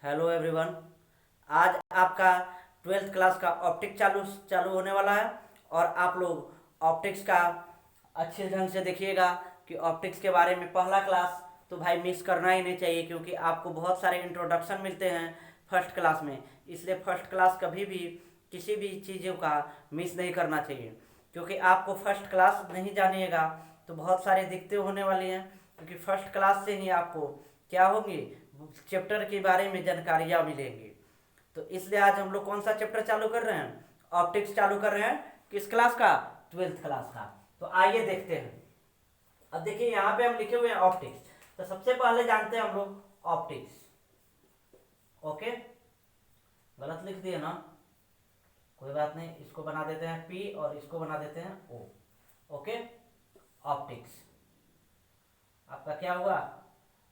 Hello everyone. आज आपका twelfth class का ऑप्टिक्स चालू चालू होने वाला है और आप लोग ऑप्टिक्स का अच्छे ढंग से देखिएगा कि ऑप्टिक्स के बारे में पहला क्लास तो भाई मिस करना ही नहीं चाहिए, क्योंकि आपको बहुत सारे इंट्रोडक्शन मिलते हैं फर्स्ट क्लास में। इसलिए फर्स्ट क्लास कभी भी किसी भी चीज़ों का मिस नहीं करना चाहिए, क्योंकि आपको फर्स्ट क्लास नहीं जानिएगा तो बहुत सारी दिक्कतें होने वाली हैं। क्योंकि फर्स्ट क्लास से ही आपको क्या होंगी, चैप्टर के बारे में जानकारियाँ मिलेंगी। तो इसलिए आज हम लोग कौन सा चैप्टर चालू कर रहे हैं, ऑप्टिक्स चालू कर रहे हैं। किस क्लास का? ट्वेल्थ क्लास का। तो आइए देखते हैं। अब देखिए यहाँ पे हम लिखे हुए हैं ऑप्टिक्स। तो सबसे पहले जानते हैं हम लोग ऑप्टिक्स। ओके, गलत लिख दिए ना, कोई बात नहीं, इसको बना देते हैं पी और इसको बना देते हैं ओ। ओके, ऑप्टिक्स आपका क्या हुआ?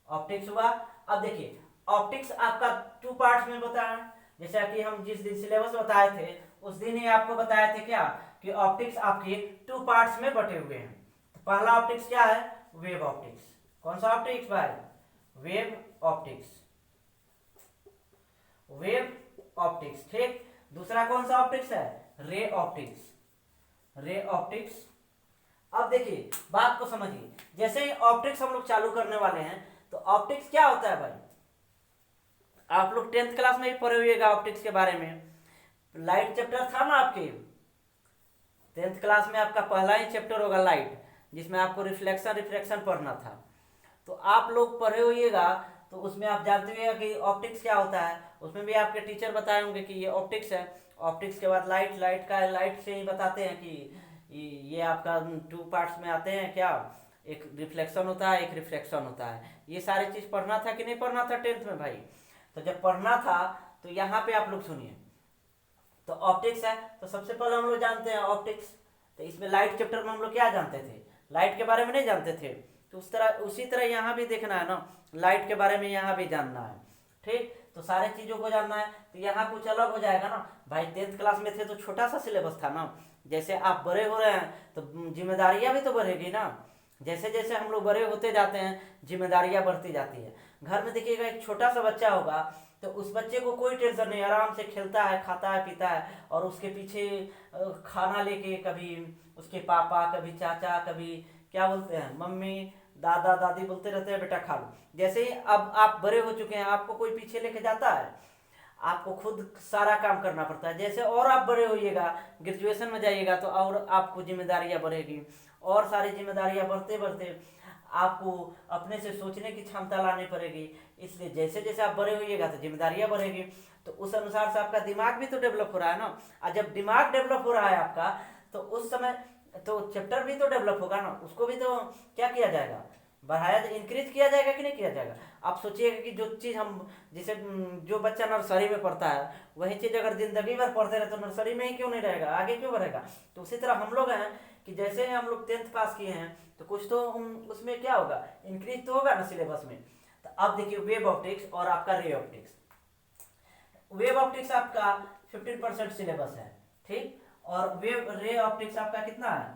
ऑप्टिक्स हुआ। अब देखिए ऑप्टिक्स आपका टू पार्ट्स में बताया, जैसा कि हम जिस दिन सिलेबस बताए थे उस दिन ही आपको बताए थे क्या कि ऑप्टिक्स आपके टू पार्ट्स में बटे हुए हैं। तो पहला ऑप्टिक्स क्या है? Wave optics. कौन सा ऑप्टिक्स भाई? Wave optics. वेव ऑप्टिक्स, ठीक। दूसरा कौन सा ऑप्टिक्स है? Ray optics. Ray optics. अब देखिए बात को समझिए, जैसे ही ऑप्टिक्स हम लोग चालू करने वाले हैं तो ऑप्टिक्स क्या होता है भाई? आप लोग टेंथ क्लास में भी पढ़े हुएगा ऑप्टिक्स के बारे में। लाइट चैप्टर था ना आपके टेंथ क्लास में, आपका पहला ही चैप्टर होगा लाइट, जिसमें आपको रिफ्लेक्शन रिफ्रैक्शन पढ़ना था। तो आप लोग पढ़े होइएगा तो उसमें आप जानते हुए कि ऑप्टिक्स क्या होता है। उसमें भी आपके टीचर बताए होंगे कि ये ऑप्टिक्स है। ऑप्टिक्स के बाद लाइट, लाइट का लाइट से ही बताते हैं कि ये आपका टू पार्ट्स में आते हैं क्या, एक रिफ्लेक्शन होता है एक रिफ्रैक्शन होता है। ये सारी चीज़ पढ़ना था कि नहीं पढ़ना था टेंथ में भाई? तो जब पढ़ना था तो यहाँ पे आप लोग सुनिए। तो ऑप्टिक्स है, तो सबसे पहले हम लोग जानते हैं ऑप्टिक्स। तो इसमें लाइट चैप्टर में हम लोग क्या जानते थे? लाइट के बारे में नहीं जानते थे। तो उसी तरह यहाँ भी देखना है ना, लाइट के बारे में यहाँ भी जानना है, ठीक। तो सारे चीज़ों को जानना है। तो यहाँ कुछ अलग हो जाएगा ना भाई, टेंथ क्लास में थे तो छोटा सा सिलेबस था ना। जैसे आप बड़े हो रहे हैं तो जिम्मेदारियाँ भी तो बढ़ेगी ना। जैसे जैसे हम लोग बड़े होते जाते हैं जिम्मेदारियाँ बढ़ती जाती है। घर में देखिएगा एक छोटा सा बच्चा होगा तो उस बच्चे को कोई टेंशन नहीं, आराम से खेलता है, खाता है, पीता है, और उसके पीछे खाना लेके कभी उसके पापा, कभी चाचा, कभी क्या बोलते हैं मम्मी, दादा दादी बोलते रहते हैं बेटा खा लो। जैसे ही अब आप बड़े हो चुके हैं, आपको कोई पीछे लेके जाता है? आपको खुद सारा काम करना पड़ता है। जैसे और आप बड़े होइएगा, ग्रेजुएशन में जाइएगा तो और आपको जिम्मेदारियां बढ़ेगी, और सारी जिम्मेदारियां बढ़ते बढ़ते आपको अपने से सोचने की क्षमता लानी पड़ेगी। इसलिए जैसे जैसे आप बड़े होइएगा तो जिम्मेदारियां बढ़ेगी, तो उस अनुसार से आपका दिमाग भी तो डेवलप हो रहा है ना। और जब दिमाग डेवलप हो रहा है आपका तो उस समय तो चैप्टर भी तो डेवलप होगा ना, उसको भी तो क्या किया जाएगा, बढ़ाया, इंक्रीज किया जाएगा कि नहीं किया जाएगा? आप सोचिएगा कि जो चीज़ हम जैसे जो बच्चा नर्सरी में पढ़ता है वही चीज़ अगर जिंदगी भर पढ़ते रहे तो नर्सरी में ही क्यों नहीं रहेगा, आगे क्यों बढ़ेगा? तो उसी तरह हम लोग हैं कि जैसे हम लोग टेंथ पास किए हैं तो कुछ तो उसमें क्या होगा, इंक्रीज तो होगा ना सिलेबस में। तो अब देखिए वेव ऑप्टिक्स और आपका रे ऑप्टिक्स। वेव ऑप्टिक्स आपका 15% सिलेबस है, ठीक। और वेव रे ऑप्टिक्स आपका कितना है?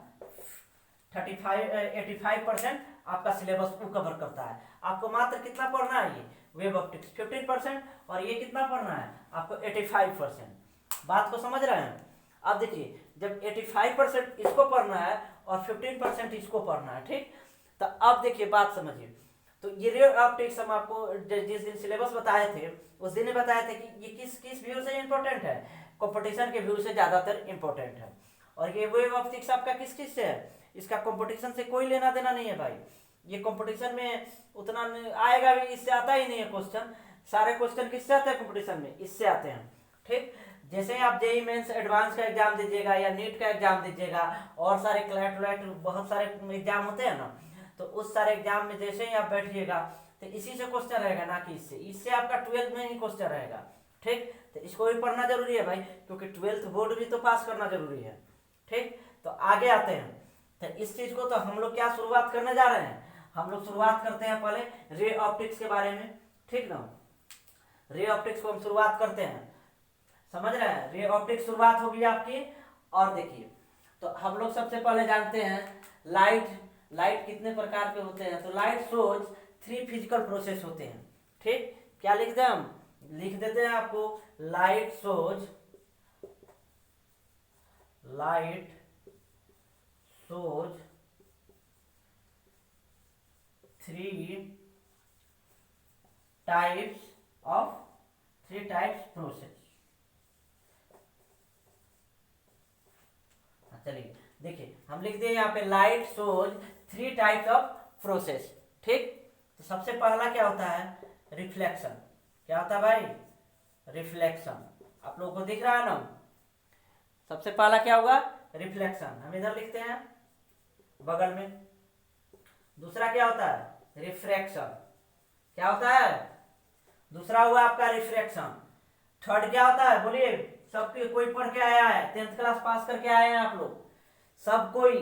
85% आपका सिलेबस को कवर करता है। आपको मात्र कितना पढ़ना है? ये वेब ऑप्टिक्स 15%, और ये कितना पढ़ना है आपको? 85%। बात को समझ रहे हैं? अब देखिए जब 85% इसको पढ़ना है और 15% इसको पढ़ना है, ठीक। तो अब देखिए बात समझिए। तो ये रे ऑप्टिक्स हम आपको जिस दिन सिलेबस बताए थे उस दिन ही बताए थे कि ये किस किस व्यू से इंपॉर्टेंट है, कंपटीशन के व्यू से ज़्यादातर इंपॉर्टेंट है। और ये वेव ऑप्टिक्स आपका किस किस से है? इसका कंपटीशन से कोई लेना देना नहीं है भाई। ये कंपटीशन में उतना आएगा भी, इससे आता ही नहीं है क्वेश्चन। सारे क्वेश्चन किससे आते हैं कंपटीशन में? इससे आते हैं, ठीक। जैसे ही आप जेई मेंस एडवांस का एग्जाम दीजिएगा या नीट का एग्जाम दीजिएगा और सारे क्लैट व्लैट बहुत सारे एग्जाम होते हैं ना, तो उस सारे एग्जाम में जैसे ही आप बैठिएगा तो इसी से क्वेश्चन रहेगा, ना कि इससे आपका 12th में ही क्वेश्चन रहेगा, ठीक। तो इसको भी पढ़ना जरूरी है भाई, क्योंकि 12th बोर्ड भी तो पास करना जरूरी है, ठीक। तो आगे आते हैं। तो इस चीज को तो हम लोग क्या शुरुआत करने जा रहे हैं, हम लोग शुरुआत करते हैं पहले रे ऑप्टिक्स के बारे में, ठीक ना। रे ऑप्टिक्स को हम शुरुआत करते हैं, समझ रहे हैं? रे ऑप्टिक्स शुरुआत होगी आपकी। और देखिए तो हम लोग सबसे पहले जानते हैं लाइट। लाइट कितने प्रकार के होते हैं? तो लाइट शोज 3 फिजिकल प्रोसेस होते हैं, ठीक। क्या लिखते हैं हम? लिख देते हैं आपको, लाइट सोज थ्री टाइप्स प्रोसेस। चलिए देखिए, हम लिख दिए यहाँ पे light shows 3 types of process. ठीक, तो सबसे पहला क्या होता है, रिफ्लेक्शन। क्या होता है भाई, रिफ्लेक्शन। आप लोगों को दिख रहा है ना, सबसे पहला क्या होगा, रिफ्लेक्शन। हम इधर लिखते हैं बगल में। दूसरा क्या होता है, रिफ्रैक्शन। क्या होता है, दूसरा हुआ आपका रिफ्रैक्शन। थर्ड क्या होता है, बोलिए, सबके कोई पढ़ के आया है, 10th क्लास पास करके आए हैं आप लोग सब कोई।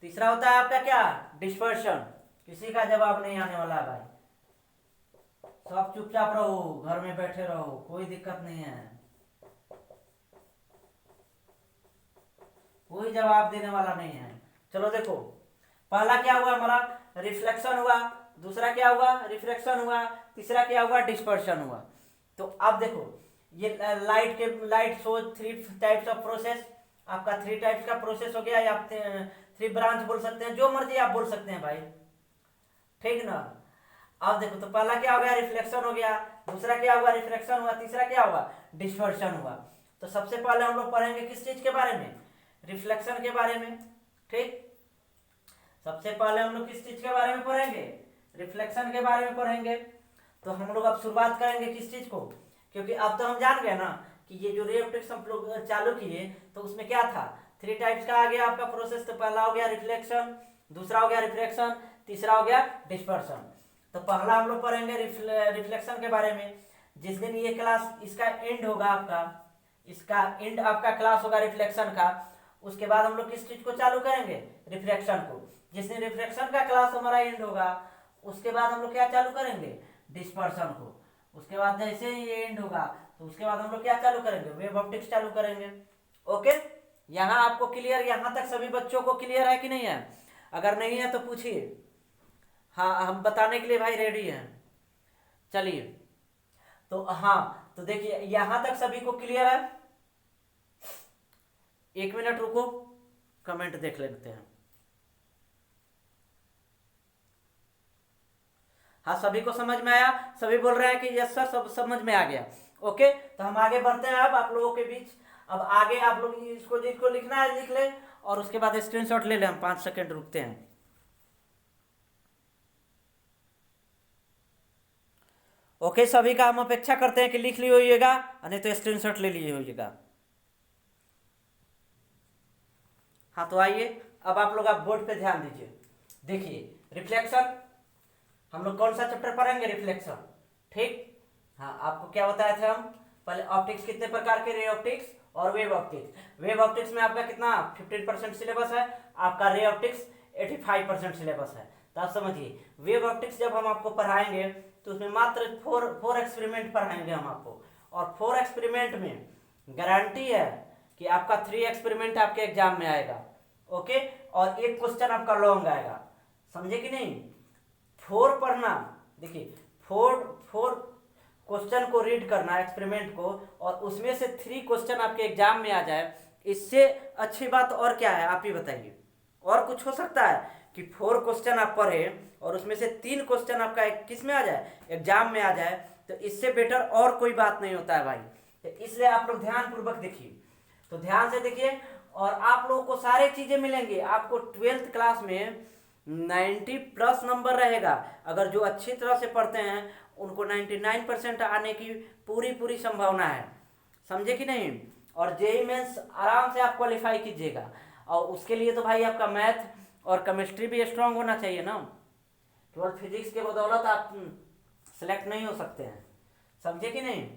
तीसरा होता है आपका क्या, डिस्पर्शन। किसी का जवाब नहीं आने वाला है भाई, सब चुपचाप रहो, घर में बैठे रहो, कोई दिक्कत नहीं है, कोई जवाब देने वाला नहीं है। चलो देखो, पहला क्या हुआ हमारा, रिफ्लेक्शन हुआ। दूसरा क्या हुआ, रिफ्रैक्शन हुआ। तीसरा क्या हुआ, डिस्पर्शन हुआ। तो अब देखो, ये light shows 3 types of process, आपका 3 टाइप्स का प्रोसेस हो गया, या आप 3 ब्रांच बोल सकते हैं, जो मर्जी आप बोल सकते हैं भाई, ठीक ना। अब देखो, तो पहला क्या हो गया, रिफ्लेक्शन हो गया। दूसरा क्या हुआ, रिफ्रैक्शन हुआ। तीसरा क्या हुआ, डिस्पर्शन हुआ। तो सबसे पहले हम लोग पढ़ेंगे किस चीज के बारे में, रिफ्लेक्शन के बारे में। ठीक, सबसे पहले हम लोग किस चीज के बारे में पढ़ेंगे, रिफ्लेक्शन के बारे में पढ़ेंगे। तो हम लोग अब शुरुआत करेंगे किस चीज को, क्योंकि अब तो हम जान गए ना कि ये जो रे ऑप्टिक्स हम लोग चालू किए, तो उसमें क्या था, 3 टाइप्स का आ गया आपका प्रोसेस। तो पहला हो गया रिफ्लेक्शन, दूसरा हो गया रिफ्रैक्शन, तीसरा हो गया डिस्पर्शन। तो पहला हम लोग पढ़ेंगे रिफ्लेक्शन के बारे में। जिस दिन ये क्लास, इसका एंड होगा आपका, इसका एंड आपका क्लास होगा रिफ्लेक्शन का, उसके बाद हम लोग किस चीज को चालू करेंगे, रिफ्रैक्शन को। जिस दिन रिफ्रैक्शन का क्लास हमारा एंड होगा, उसके बाद हम लोग क्या चालू करेंगे, डिस्पर्शन को। उसके बाद जैसे ही ये एंड होगा, तो उसके बाद हम लोग क्या चालू करेंगे, वेव ऑप्टिक्स चालू करेंगे। ओके, यहाँ आपको क्लियर, यहाँ तक सभी बच्चों को क्लियर है कि नहीं है? अगर नहीं है तो पूछिए, हाँ हम बताने के लिए भाई रेडी हैं। चलिए, तो हाँ, तो देखिए यहाँ तक सभी को क्लियर है। 1 मिनट रुको, कमेंट देख लेते हैं। हाँ, सभी को समझ में आया? सभी बोल रहे हैं कि यस सर, सब समझ में आ गया। ओके, तो हम आगे बढ़ते हैं अब आप लोगों के बीच। अब आगे आप लोग इसको जिसको लिखना है लिख ले, और उसके बाद स्क्रीनशॉट ले ले। हम 5 सेकंड रुकते हैं। ओके, सभी का हम अपेक्षा करते हैं कि लिख लिए होइएगा, नहीं तो स्क्रीनशॉट ले लिए होइएगा। हाँ, तो आइए अब आप लोग बोर्ड पे ध्यान दीजिए। देखिए, रिफ्लेक्शन हम लोग कौन सा चैप्टर पढ़ेंगे, रिफ्लेक्शन। ठीक, हाँ, आपको क्या बताया था हम पहले, ऑप्टिक्स कितने प्रकार के, रे ऑप्टिक्स और वेव ऑप्टिक्स। वेव ऑप्टिक्स में आपका कितना 15% सिलेबस है, आपका रे ऑप्टिक्स 85% सिलेबस है। तो आप समझिए, वेव ऑप्टिक्स जब हम आपको पढ़ाएंगे, तो उसमें मात्र 4 एक्सपेरिमेंट पढ़ाएंगे हम आपको, और 4 एक्सपेरिमेंट में गारंटी है कि आपका 3 एक्सपेरिमेंट आपके एग्जाम में आएगा। ओके, और 1 क्वेश्चन आपका लॉन्ग आएगा, समझे कि नहीं। 4 पढ़ना, देखिए 4 क्वेश्चन को रीड करना, एक्सपेरिमेंट को, और उसमें से 3 क्वेश्चन आपके एग्जाम में आ जाए, इससे अच्छी बात और क्या है, आप ही बताइए। और कुछ हो सकता है कि 4 क्वेश्चन आप पढ़े और उसमें से 3 क्वेश्चन आपका किस में आ जाए, एग्जाम में आ जाए, तो इससे बेटर और कोई बात नहीं होता है भाई। तो इसलिए आप लोग ध्यान पूर्वक देखिए, तो ध्यान से देखिए, और आप लोगों को सारी चीजें मिलेंगी। आपको 12th क्लास में 90+ नंबर रहेगा। अगर जो अच्छी तरह से पढ़ते हैं उनको 99% आने की पूरी संभावना है, समझे कि नहीं। और जेईई मेंस आराम से आप क्वालिफाई कीजिएगा, और उसके लिए तो भाई आपका मैथ और केमिस्ट्री भी स्ट्रांग होना चाहिए ना। केवल फिजिक्स के बदौलत आप सेलेक्ट नहीं हो सकते हैं, समझे कि नहीं।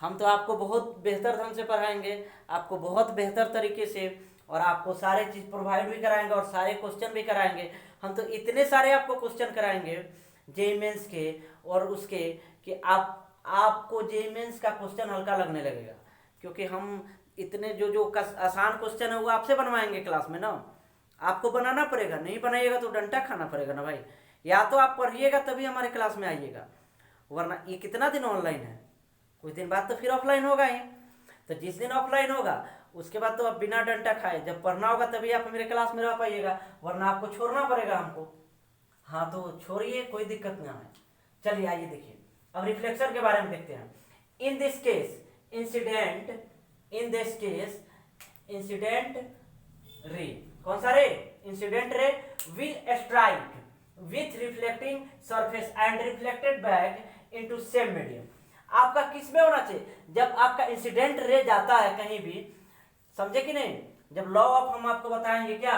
हम तो आपको बहुत बेहतर ढंग से पढ़ाएंगे, आपको बहुत बेहतर तरीके से, और आपको सारे चीज़ प्रोवाइड भी कराएंगे और सारे क्वेश्चन भी कराएंगे। हम तो इतने सारे आपको क्वेश्चन कराएंगे जेईई मेंस के और उसके, कि आपको जेईई मेंस का क्वेश्चन हल्का लगने लगेगा, क्योंकि हम इतने जो आसान क्वेश्चन है वो आपसे बनवाएंगे क्लास में ना। आपको बनाना पड़ेगा, नहीं बनाइएगा तो डंडा खाना पड़ेगा ना भाई। या तो आप पढ़िएगा तभी हमारे क्लास में आइएगा, वरना ये कितना दिन ऑनलाइन है, कुछ दिन बाद तो फिर ऑफलाइन होगा ही। तो जिस दिन ऑफलाइन होगा उसके बाद तो आप बिना डंडा खाए जब पढ़ना होगा तभी आप मेरे क्लास में रह पाइएगा, वरना आपको छोड़ना पड़ेगा हमको। हाँ तो छोड़िए, कोई दिक्कत ना है। चलिए आइए देखिए, अब रिफ्लेक्शन के बारे में देखते हैं। In this case incident ray, कौन सा रे, incident ray will strike with reflecting surface and reflected back into same medium. आपका किस में होना चाहिए, जब आपका इंसिडेंट रे जाता है कहीं भी, समझे कि नहीं, जब लॉ ऑफ हम आपको बताएंगे क्या,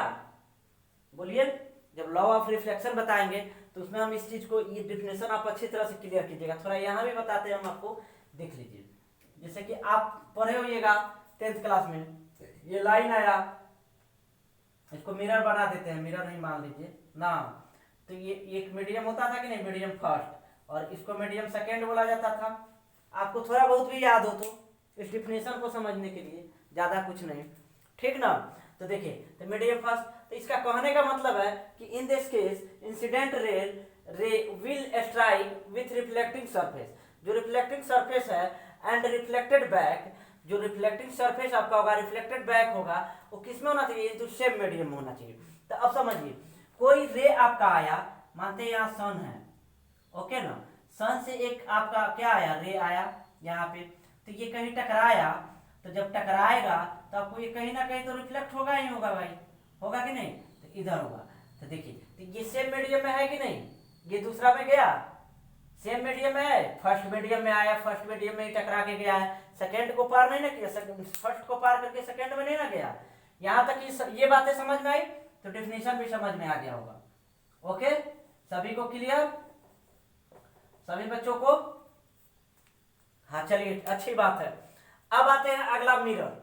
बोलिए, जब लॉ ऑफ रिफ्लेक्शन बताएंगे तो उसमें हम इस चीज को, ये डिफिनेशन आप अच्छी तरह से क्लियर कीजिएगा। थोड़ा यहाँ भी बताते हैं हम आपको, देख लीजिए। जैसे कि आप पढ़े होइएगा 10th क्लास में, ये लाइन आया, इसको मिरर बना देते हैं, मिरर नहीं मान लीजिए ना, तो ये एक मीडियम होता था कि नहीं, मीडियम फर्स्ट, और इसको मीडियम सेकेंड बोला जाता था। आपको थोड़ा बहुत भी याद हो तो इस डिफिनेशन को समझने के लिए, ज़्यादा कुछ नहीं, ठीक ना। तो देखिए, तो मीडियम फर्स्ट, तो इसका कहने का मतलब है कि in this case incident ray will strike with reflecting surface, जो रिफ्लेक्टिंग सरफेस है, एंड रिफ्लेक्टेड बैक, जो रिफ्लेक्टिंग सरफेस आपका होगा, रिफ्लेक्टेड बैक होगा, वो किस में होना चाहिए, तो सेम मीडियम में होना चाहिए। तो अब समझिए, कोई रे आपका आया, मानते हैं यहाँ सन है, ओके ना, सन से एक आपका क्या आया, रे आया यहाँ पे, तो ये कहीं टकराया, तो जब टकराएगा तो आपको ये कहीं ना कहीं तो रिफ्लेक्ट होगा ही होगा भाई, होगा कि नहीं, तो इधर होगा। तो देखिए, तो ये सेम मीडियम में है कि नहीं, ये दूसरा में गया, सेम मीडियम में है, फर्स्ट मीडियम में आया, फर्स्ट मीडियम में ही टकरा के गया है, सेकंड को पार नहीं ना किया, फर्स्ट को पार करके सेकंड में नहीं ना गया। यहाँ तक ये बातें समझ में आई तो डिफिनेशन भी समझ में आ गया होगा। ओके, सभी को क्लियर, सभी बच्चों को, हाँ चलिए अच्छी बात है। अब आते हैं अगला मिरर।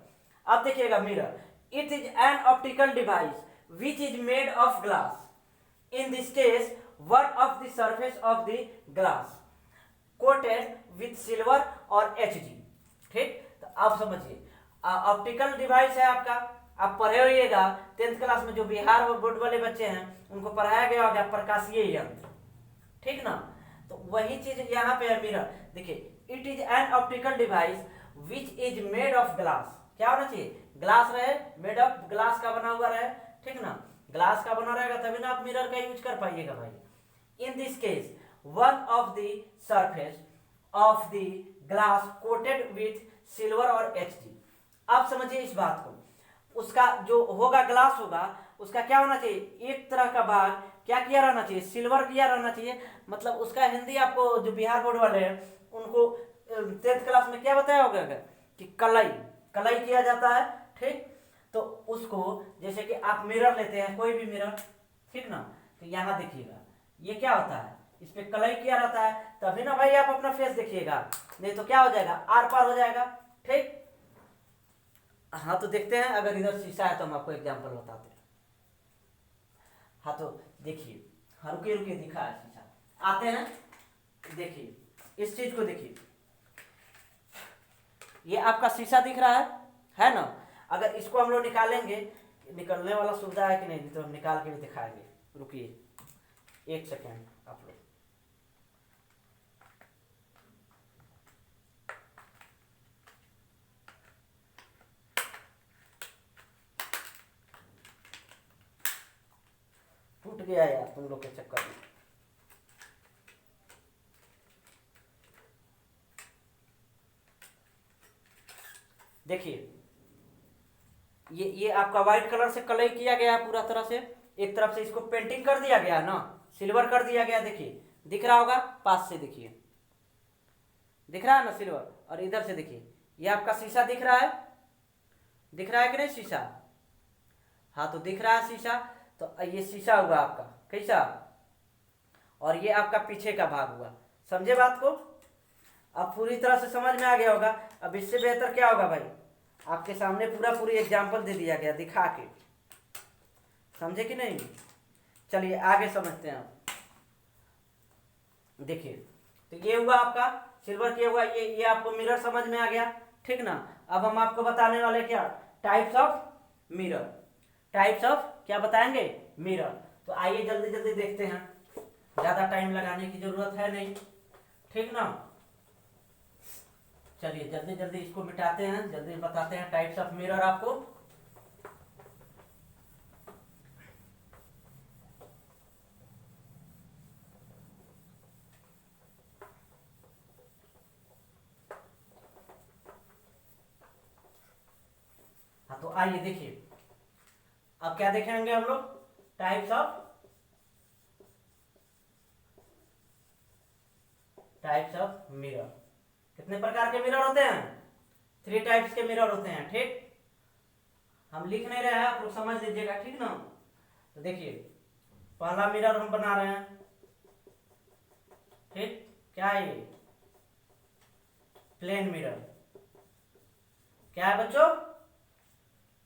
अब देखिएगा mirror, it is an optical device which is made of glass, in this case one of the surface of the glass coated with silver और HG, ठीक। तो आप समझिए, ऑप्टिकल डिवाइस है आपका, आप पढ़े होइएगा 10th क्लास में, जो बिहार बोर्ड वाले बच्चे हैं उनको पढ़ाया गया होगा प्रकाशीय यंत्र, ठीक ना। तो वही चीज यहाँ पे है मिरर। देखिए, it is an optical device which is made of glass, क्या होना चाहिए, ग्लास रहे, मेड ऑफ ग्लास का बना हुआ रहे, ठीक ना, ग्लास का बना रहेगा तभी ना आप मिरर का यूज कर पाइएगा भाई। In this case one of the surface of the glass coated with silver और HG। आप समझिए इस बात को, उसका जो होगा ग्लास होगा, उसका क्या होना चाहिए, एक तरह का भाग क्या किया रहना चाहिए, सिल्वर किया रहना चाहिए। मतलब उसका हिंदी आपको जो बिहार बोर्ड वाले हैं उनको 10th क्लास में क्या बताया होगा कि कलई, कलई किया जाता है, ठीक। तो उसको जैसे कि आप मिरर लेते हैं, कोई भी मिरर, ठीक ना, तो यहाँ देखिएगा ये क्या होता है, इस पे कलई किया रहता है, तभी ना भाई आप अपना फेस देखिएगा, नहीं तो क्या हो जाएगा, आर पार हो जाएगा, ठीक। हाँ तो देखते हैं, अगर इधर शीशा है तो हम आपको एग्जांपल बताते हैं। हाँ तो देखिए, हाँ रुकिए रुकिए, दिखा है शीशा, आते हैं, देखिए इस चीज को देखिए, ये आपका शीशा दिख रहा है ना। अगर इसको हम लोग निकालेंगे, निकलने वाला सुविधा है कि नहीं, तो हम निकाल के भी दिखाएंगे, रुकिए 1 सेकेंड आप लोग। टूट गया यार तुम लोग के चक्कर में। देखिए, ये आपका व्हाइट कलर से कलर किया गया है पूरा तरह से, एक तरफ से इसको पेंटिंग कर दिया गया ना, सिल्वर कर दिया गया, देखिए दिख रहा होगा, पास से देखिए, दिख रहा है ना सिल्वर, और इधर से देखिए ये आपका शीशा दिख रहा है, दिख रहा है कि नहीं शीशा, हाँ तो दिख रहा है शीशा, तो ये शीशा हुआ आपका कैसा, और ये आपका पीछे का भाग हुआ, समझे बात को, अब पूरी तरह से समझ में आ गया होगा। अब इससे बेहतर क्या होगा भाई, आपके सामने पूरी एग्जांपल दे दिया गया दिखा के, समझे कि नहीं। चलिए आगे समझते हैं आप। देखिए, तो ये हुआ आपका सिल्वर किया हुआ, ये आपको मिरर समझ में आ गया, ठीक ना। अब हम आपको बताने वाले क्या, types of mirror, types of क्या बताएंगे, मिरर। तो आइए जल्दी जल्दी देखते हैं, ज़्यादा टाइम लगाने की जरूरत है नहीं, ठीक ना। चलिए जल्दी जल्दी इसको मिटाते हैं, जल्दी बताते हैं टाइप्स ऑफ मिरर आपको। हाँ तो आइए देखिए, अब क्या देखेंगे हम लोग, टाइप्स ऑफ मिरर। कितने प्रकार के मिरर होते हैं? 3 टाइप्स के मिरर होते हैं। ठीक, हम लिख नहीं रहे हैं, आप लोग समझ लीजिएगा, ठीक ना। तो देखिए पहला मिरर हम बना रहे हैं। ठीक, क्या है ये? Plane mirror. क्या है बच्चों?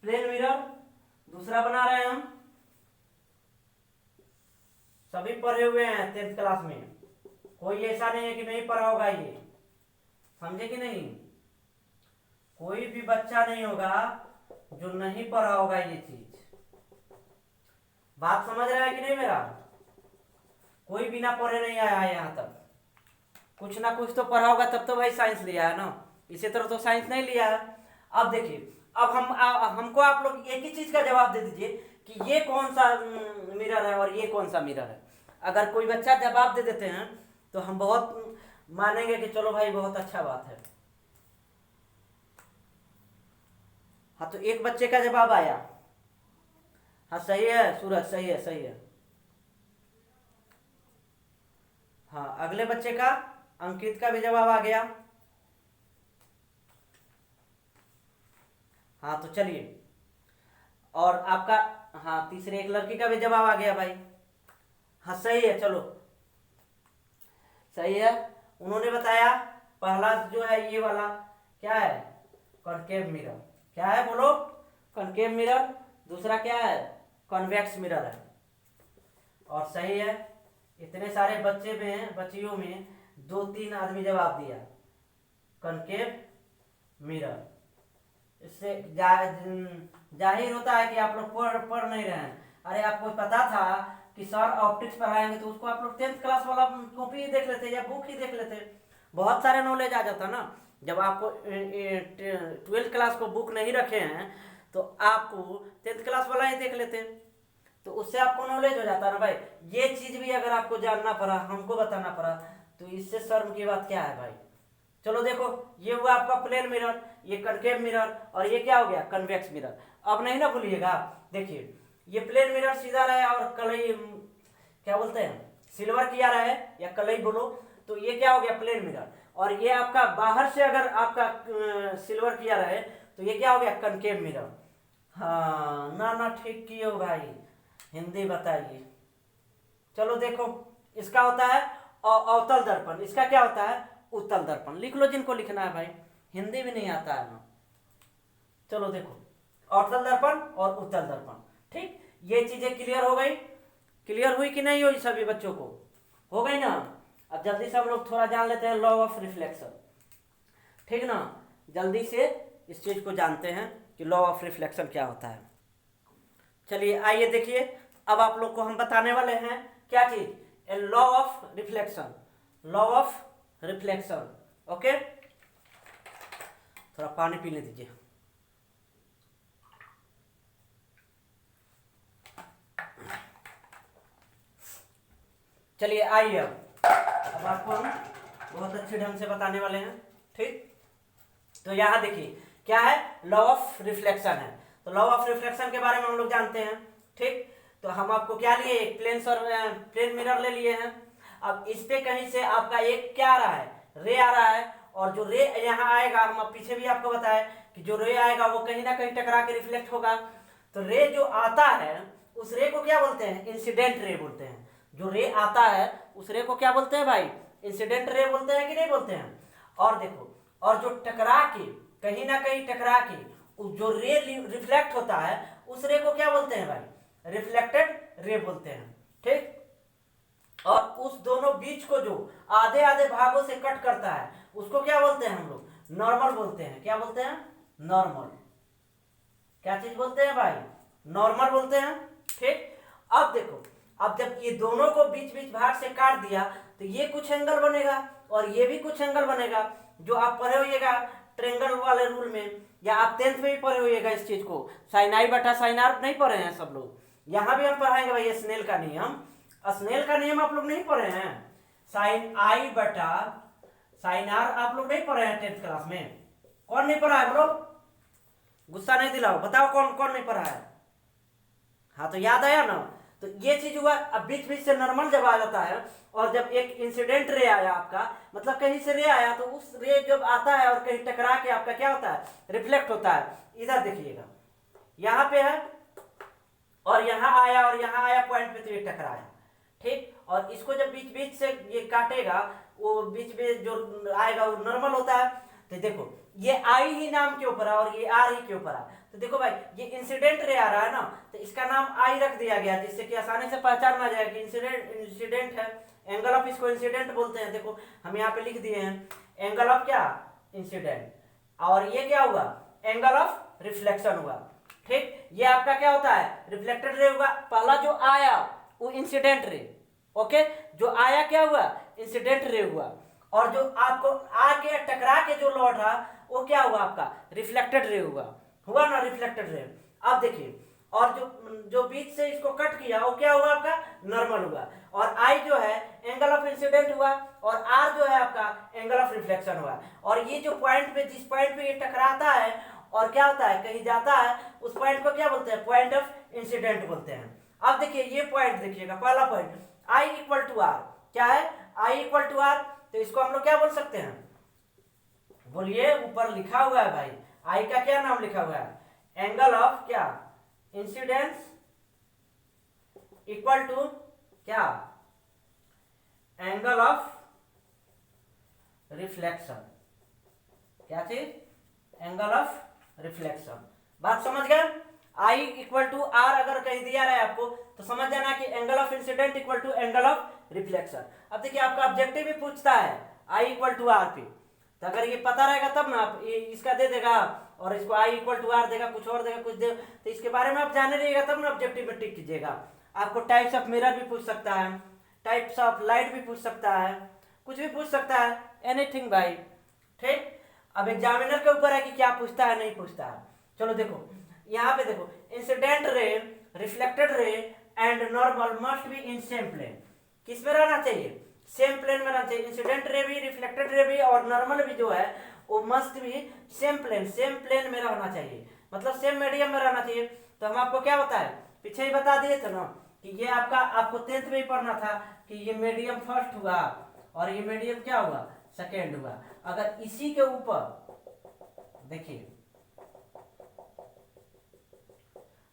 Plane mirror. दूसरा बना रहे हैं हम, सभी पढ़े हुए हैं 10th क्लास में, कोई ऐसा नहीं है कि नहीं पढ़ा होगा, ये समझे कि नहीं? कोई भी बच्चा नहीं होगा जो नहीं पढ़ा होगा ये चीज। बात समझ रहा है कि नहीं मेरा? कोई बिना पढ़े नहीं आया है यहाँ तक, कुछ ना कुछ तो पढ़ा होगा, तब तो भाई साइंस लिया है ना। इसी तरह तो साइंस नहीं लिया है। अब देखिए, अब हमको आप लोग एक ही चीज का जवाब दे दीजिए कि ये कौन सा मिरर है और ये कौन सा मिरर है। अगर कोई बच्चा जवाब दे देते हैं तो हम बहुत मानेंगे कि चलो भाई बहुत अच्छा बात है। हाँ तो एक बच्चे का जवाब आया, हाँ सही है सूरज, सही है सही है। हाँ अगले बच्चे का, अंकित का भी जवाब आ गया। हाँ तो चलिए, और आपका, हाँ तीसरे एक लड़की का भी जवाब आ गया भाई। हाँ सही है, चलो सही है। उन्होंने बताया पहला जो है ये वाला क्या है? Concave mirror. क्या है बोलो? Concave mirror. दूसरा क्या है? कॉन्वेक्स मिरर है। और सही है, इतने सारे बच्चे में, बच्चियों में 2-3 आदमी जवाब दिया कॉनकेव मिरर। इससे जाहिर होता है कि आप लोग पढ़ नहीं रहे हैं। अरे आपको पता था कि सर ऑप्टिक्स पढ़ाएंगे तो उसको आप लोग 10th क्लास वाला कॉपी ही देख लेते या बुक ही देख लेते, बहुत सारे नॉलेज आ जाता ना। जब आपको 12th क्लास को बुक नहीं रखे हैं तो आपको 10th क्लास वाला ही देख लेते, तो उससे आपको नॉलेज हो जाता ना भाई। ये चीज भी अगर आपको जानना पड़ा, हमको बताना पड़ा, तो इससे शर्म की बात क्या है भाई। चलो देखो, ये हुआ आपका प्लेन मिरर, ये कनकेव मिरर, और ये क्या हो गया? Convex mirror. अब नहीं ना भूलिएगा, देखिए ये प्लेन मिरर सीधा रहे और कलई क्या बोलते हैं, सिल्वर किया रहे या कलई बोलो, तो ये क्या हो गया? Plane mirror. और ये आपका बाहर से अगर आपका सिल्वर किया रहे तो ये क्या हो गया? Concave mirror. हाँ ना ना, ठीक किए हो भाई, हिंदी बताइए। चलो देखो, इसका होता है अवतल दर्पण, इसका क्या होता है? उत्तल दर्पण। लिख लो जिनको लिखना है भाई, हिंदी भी नहीं आता है ना। चलो देखो, अवतल दर्पण और उत्तल दर्पण। ठीक, ये चीजें क्लियर हो गई? क्लियर हुई कि नहीं हुई सभी बच्चों को? हो गई ना। अब जल्दी से हम लोग थोड़ा जान लेते हैं लॉ ऑफ रिफ्लेक्शन। ठीक ना, जल्दी से इस चीज को जानते हैं कि लॉ ऑफ रिफ्लेक्शन क्या होता है। चलिए आइए देखिए, अब आप लोग को हम बताने वाले हैं क्या चीज? A law of reflection. Law of reflection, okay. थोड़ा पानी पीने दीजिए। चलिए आइए, अब आपको हम बहुत अच्छे ढंग से बताने वाले हैं। ठीक, तो यहां देखिए क्या है? लॉ ऑफ रिफ्लेक्शन है। तो लॉ ऑफ रिफ्लेक्शन के बारे में हम लोग जानते हैं। ठीक, तो हम आपको क्या लिए? एक प्लेन मिरर ले लिए हैं। अब इस पे कहीं से आपका एक क्या आ रहा है? रे आ रहा है, और जो रे यहाँ आएगा, हम पीछे भी आपको बताया कि जो रे आएगा वो कहीं ना कहीं टकरा के रिफ्लेक्ट होगा। तो रे जो आता है उस रे को क्या बोलते हैं? इंसिडेंट रे बोलते हैं। जो रे आता है उस रे को क्या बोलते हैं भाई? इंसिडेंट रे बोलते हैं कि नहीं बोलते हैं? और देखो, और जो टकरा के, कहीं ना कहीं टकरा के जो रे रिफ्लेक्ट होता है उस रे को क्या बोलते हैं भाई? रिफ्लेक्टेड रे बोलते हैं। ठीक, और उस दोनों बीच को जो आधे आधे भागों से कट करता है उसको क्या बोलते हैं हम लोग? नॉर्मल बोलते हैं। क्या बोलते हैं? नॉर्मल। क्या चीज बोलते हैं भाई? नॉर्मल बोलते हैं। ठीक, अब देखो, अब जब ये दोनों को बीच बीच भाग से काट दिया तो ये कुछ एंगल बनेगा और ये भी कुछ एंगल बनेगा। जो आप पढ़े होइएगा ट्रेंगल वाले रूल में, या आप 10th में भी पढ़े होइएगा इस चीज को, साइन आई बटा साइन आर नहीं पढ़े हैं सब लोग? यहाँ भी हम पढ़ाएंगे भाई स्नेल का नियम। स्नेल का नियम आप लोग नहीं पढ़े हैं? साइन आई बटा साइन आर आप लोग नहीं पढ़े हैं 10th क्लास में? कौन नहीं पढ़ा है बोलो? गुस्सा नहीं दिलाओ, बताओ कौन कौन नहीं पढ़ा है? हाँ तो याद आया ना? तो ये चीज हुआ। अब बीच बीच से नॉर्मल जब आ जाता है, और जब एक इंसिडेंट रे आया आपका, मतलब कहीं से रे आया, तो उस रे जब आता है और कहीं टकरा के आपका क्या होता है, रिफ्लेक्ट होता है। इधर देखिएगा, यहाँ पे है और यहाँ आया और यहाँ आया पॉइंट पे, तो ये टकराया, ठीक। और इसको जब बीच बीच से ये काटेगा, वो बीच में जो आएगा वो नॉर्मल होता है। तो देखो ये आई ही नाम के ऊपर है और ये आर ही के ऊपर है। तो देखो भाई ये इंसिडेंट रे आ रहा है ना, तो इसका नाम आई रख दिया गया, जिससे कि आसानी से पहचान में आ जाएगा कि इंसिडेंट है। एंगल ऑफ इसको इंसिडेंट बोलते हैं। देखो हम यहाँ पे लिख दिए हैं एंगल ऑफ क्या, इंसिडेंट। और ये क्या हुआ, एंगल ऑफ रिफ्लेक्शन हुआ, ठीक। ये आपका क्या होता है, रिफ्लेक्टेड रे हुआ। पहला जो आया वो इंसिडेंट रे, ओके। जो आया क्या हुआ, इंसिडेंट रे हुआ। और जो आपको आके टकरा के जो लौट रहा वो क्या हुआ, आपका रिफ्लेक्टेड रे हुआ ना, रिफ्लेक्टेड रे। अब देखिए, और जो बीच से इसको कट किया वो क्या हुआ, आपका नॉर्मल हुआ। और आई जो है एंगल ऑफ इंसिडेंट हुआ, और आर जो है आपका एंगल ऑफ रिफ्लेक्शन हुआ। और ये जो पॉइंट पे, जिस पॉइंट पे ये टकराता है और क्या होता है, कहीं जाता है, उस पॉइंट को क्या बोलते हैं, पॉइंट ऑफ इंसिडेंट बोलते हैं। अब देखिए ये पॉइंट देखिएगा, पहला point i equal to r, क्या है, आई इक्वल टू आर। तो इसको हम लोग क्या बोल सकते हैं, बोलिए, ऊपर लिखा हुआ है भाई, आई का क्या नाम लिखा हुआ है, एंगल ऑफ क्या, इंसिडेंस इक्वल टू क्या, एंगल ऑफ रिफ्लेक्शन। क्या चीज, एंगल ऑफ रिफ्लेक्शन। बात समझ गए? आई इक्वल टू आर अगर कहीं दिया रहा है आपको, तो समझ जाना कि angle of incident equal to angle of reflection. अब देखिए आपका ऑब्जेक्टिव भी पूछता है आई इक्वल टू आर पे, तो अगर ये पता रहेगा तब ना, आप ये इसका दे देगा और इसको आई इक्वल टू आर देगा, कुछ और देगा, कुछ दे, तो इसके बारे में आप जाने रहिएगा तब ना ऑब्जेक्टिव में टिक कीजिएगा। आपको टाइप्स ऑफ मिरर भी पूछ सकता है, टाइप्स ऑफ लाइट भी पूछ सकता है, कुछ भी पूछ सकता है, एनीथिंग भाई, ठीक। अब एग्जामिनर के ऊपर है कि क्या पूछता है नहीं पूछता है। चलो देखो यहाँ पे देखो, incident ray, reflected ray and normal must be in same plane. किस में रहना चाहिए, सेम प्लेन में रहना चाहिए। इंसिडेंट रे भी, रिफ्लेक्टेड रे भी और नॉर्मल भी जो है वो मस्ट भी सेम प्लेन में रहना चाहिए, मतलब सेम मीडियम में रहना चाहिए। तो हम आपको क्या बताए, पीछे ही बता दिए थे ना कि ये आपको 10th में ही पढ़ना था कि ये मीडियम फर्स्ट हुआ और ये मीडियम क्या हुआ, सेकेंड हुआ। अगर इसी के ऊपर देखिए,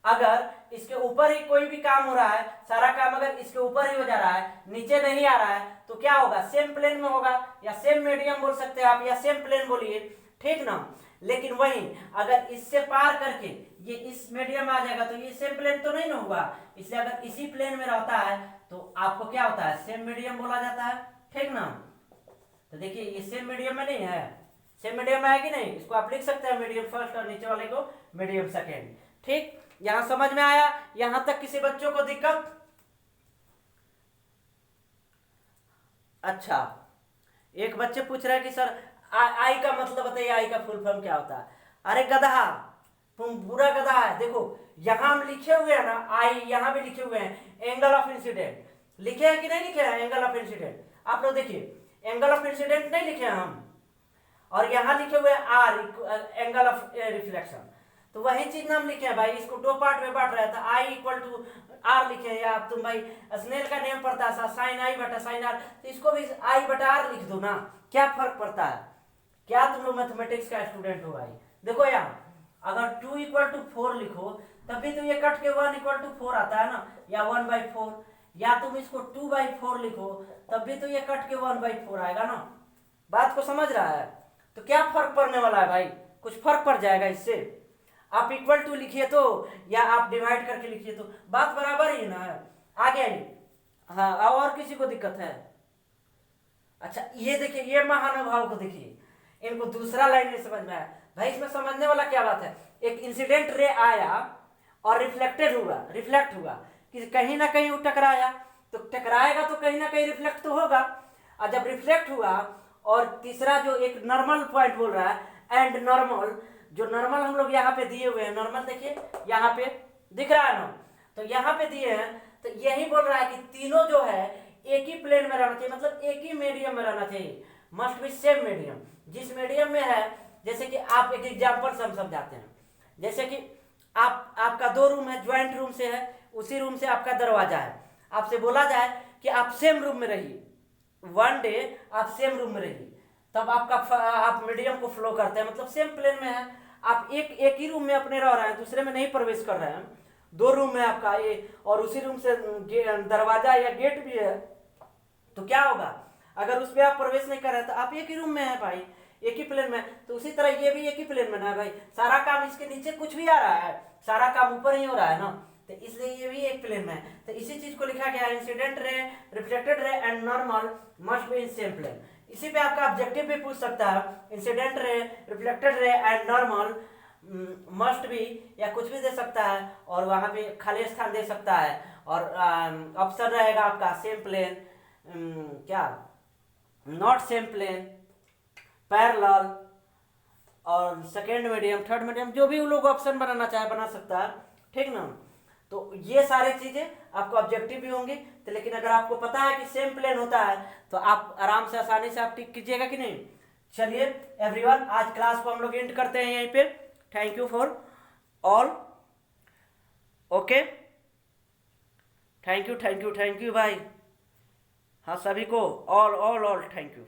अगर इसके ऊपर ही कोई भी काम हो रहा है, सारा काम अगर इसके ऊपर ही हो जा रहा है, नीचे नहीं आ रहा है, तो क्या होगा, सेम प्लेन में होगा, या सेम मीडियम बोल सकते हैं आप, या सेम प्लेन बोलिए, ठीक ना। लेकिन वही अगर इससे पार करके ये इस मीडियम में आ जाएगा तो ये सेम प्लेन तो नहीं ना होगा। इसलिए अगर इसी प्लेन में रहता है तो आपको क्या होता है, सेम मीडियम बोला जाता है, ठीक ना। तो देखिए ये सेम मीडियम में नहीं है, सेम मीडियम में है कि नहीं, इसको आप लिख सकते हैं मीडियम फर्स्ट और नीचे वाले को मीडियम सेकेंड, ठीक। यहां समझ में आया? यहां तक किसी बच्चों को दिक्कत? अच्छा, एक बच्चे पूछ रहे हैं कि सर आई का मतलब बताइए, आई का फुल फॉर्म क्या होता है। अरे गधा, तुम बुरा गधा है। देखो यहां हम लिखे हुए हैं ना आई, यहां भी लिखे हुए हैं एंगल ऑफ इंसिडेंट, लिखे हैं कि नहीं लिखे हैं एंगल ऑफ इंसिडेंट? आप लोग देखिए एंगल ऑफ इंसिडेंट नहीं लिखे हैं हम, और यहां लिखे हुए हैं आर एंगल ऑफ रिफ्लेक्शन। तो वही चीज नाम लिखे हैं भाई, इसको दो पार्ट में बांट रहा था, आई इक्वल टू आर लिखे हैं, या तुम भाई स्नेल का नियम पड़ता है साइन आई बटा साइन आर, तो इसको भी आई बटा आर लिख दो ना, क्या फर्क पड़ता है? क्या तुम लोग मैथमेटिक्स का स्टूडेंट हो भाई? देखो यहाँ अगर 2 इक्वल टू 4 लिखो तब भी तो ये कट के 1 इक्वल टू 4 आता है ना, या 1/4, या तुम इसको 2/4 लिखो तब भी तो ये कट के 1/4 आएगा ना। बात को समझ रहा है? तो क्या फर्क पड़ने वाला है भाई, कुछ फर्क पड़ जाएगा इससे? आप इक्वल टू लिखिए तो, या आप डिवाइड करके लिखिए तो बात बराबर ही ना है। आगे आइए, हाँ और किसी को दिक्कत है? अच्छा ये देखिए, ये महानुभाव को देखिए, इनको दूसरा लाइन में समझ में आया भाई। इसमें समझने वाला क्या बात है, एक इंसिडेंट रे आया और रिफ्लेक्ट हुआ कि कहीं ना कहीं वो टकराया, तो टकराएगा तो कहीं ना कहीं रिफ्लेक्ट तो होगा। और जब रिफ्लेक्ट हुआ और तीसरा जो एक नॉर्मल पॉइंट बोल रहा है एंड नॉर्मल, जो नॉर्मल हम लोग यहाँ पे दिए हुए हैं, नॉर्मल देखिए यहाँ पे दिख रहा है ना, तो यहाँ पे दिए हैं, तो यही बोल रहा है कि तीनों जो है एक ही प्लेन में रहना चाहिए, मतलब एक ही मीडियम में रहना चाहिए, मस्ट बी सेम मीडियम। जिस मीडियम में है, जैसे कि आप एक एग्जाम्पल से हम समझाते हैं, जैसे कि आपका 2 रूम है, ज्वाइंट रूम से है, उसी रूम से आपका दरवाजा है, आपसे बोला जाए कि आप सेम रूम में रहिए, 1 डे आप सेम रूम में रहिए, तब आप मीडियम को फ्लो करते हैं, मतलब सेम प्लेन में है, आप एक ही रूम में अपने रह रहे हैं, दूसरे में नहीं प्रवेश कर रहे हैं, 2 रूम में आपका ये, और उसी रूम से दरवाजा या गेट भी है, तो क्या होगा, अगर उसमें आप प्रवेश नहीं कर रहे तो आप एक ही रूम में है भाई, एक ही प्लेन में, तो उसी तरह ये भी एक ही प्लेन में ना भाई, सारा काम इसके नीचे कुछ भी आ रहा है, सारा काम ऊपर ही हो रहा है ना, तो इसलिए ये भी एक प्लेन में है। तो इसी चीज को लिखा गया है, incident ray, reflected ray and normal must be in same plane. इसी पे आपका ऑब्जेक्टिव भी पूछ सकता है, incident ray, reflected ray and normal must B, या कुछ भी दे सकता है, और वहां पे खाली स्थान दे सकता है, और ऑप्शन रहेगा आपका सेम प्लेन, क्या नॉट सेम प्लेन, पैरेलल, और सेकेंड मीडियम, थर्ड मीडियम, जो भी वो लोग ऑप्शन बनाना चाहे बना सकता है, ठीक ना। तो ये सारी चीजें आपको ऑब्जेक्टिव भी होंगी, तो लेकिन अगर आपको पता है कि सेम प्लेन होता है तो आप आराम से आसानी से आप टिक कीजिएगा कि नहीं। चलिए एवरीवन, आज क्लास को हम लोग एंड करते हैं यहीं पे। Thank you for all, okay, thank you भाई, हाँ सभी को, all all all thank you.